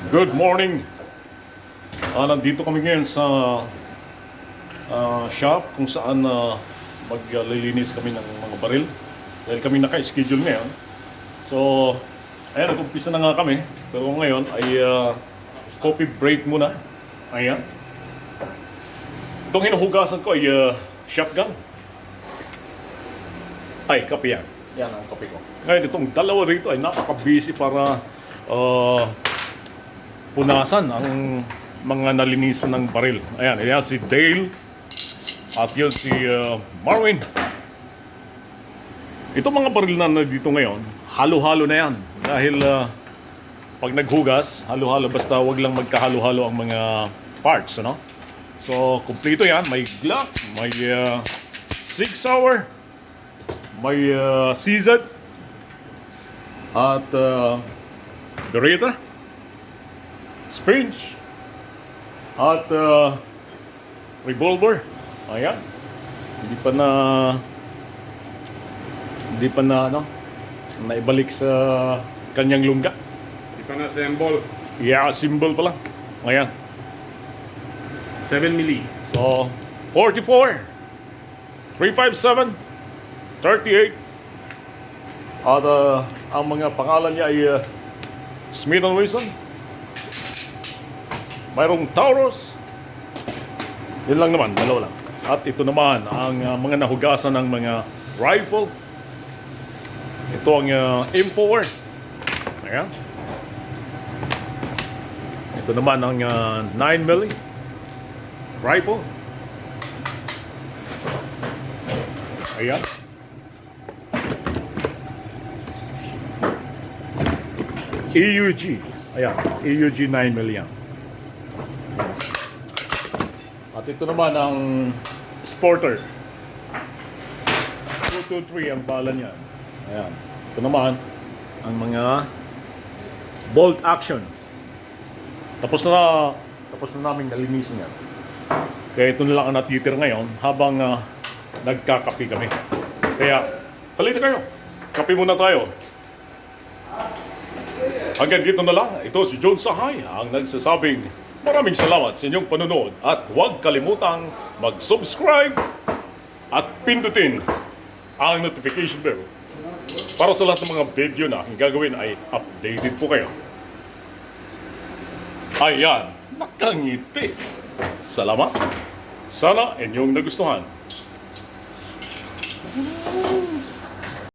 Good morning! Nandito kami ngayon sa shop kung saan maglilinis kami ng mga baril. Dahil kami naka-schedule ngayon. So, ayan, nag-umpisa na nga kami. Pero ngayon ay coffee break muna. Ayan. Itong hinuhugasan ko ay shotgun. Ay, kape yan. Yan ang kape ko. Ngayon, itong dalawa rito ay napaka-busy para punasan ang mga nalinisan ng baril. Ayan, ayan si Dale at yun si Marwin. Itong mga baril na dito ngayon, halo-halo na yan. Dahil pag naghugas, halo-halo, basta wag lang magkahalo-halo ang mga parts, ano? So, kumpleto yan. May Glock, may Sig Sauer, may seasoned, at Beretta, Springe, at revolver. Ayan. Hindi pa na naibalik sa kanyang lungga. Di pa na-assemble. Yeah, symbol pa lang. Ayan. 7 milli. So, 44, 357, 38. At ang mga pangalan niya ay Smith & Wesson. Mayroong Taurus. Yun lang naman, dalawa lang. At ito naman ang mga nahugasan ng mga rifle. Ito ang M4. Ayan. Ito naman ang 9mm rifle. Ayan. EUG. Ayan, EUG 9mm yan. At ito naman ang Sporter. 223 ang bala niya. Ayan. Ito naman ang mga bolt action. Tapos na namin nalinisin yan. Kaya ito na lang ang natitira ngayon habang nagkakape kami. Kaya, halika kayo. Kape muna tayo. Hanggang dito na lang. Ito si John Sahay ang nagsasabing maraming salamat sa inyong panonood at huwag kalimutang mag-subscribe at pindutin ang notification bell para sa lahat ng mga video na aking gagawin ay updated po kayo. Ayan, nakangiti. Salamat. Sana inyong nagustuhan.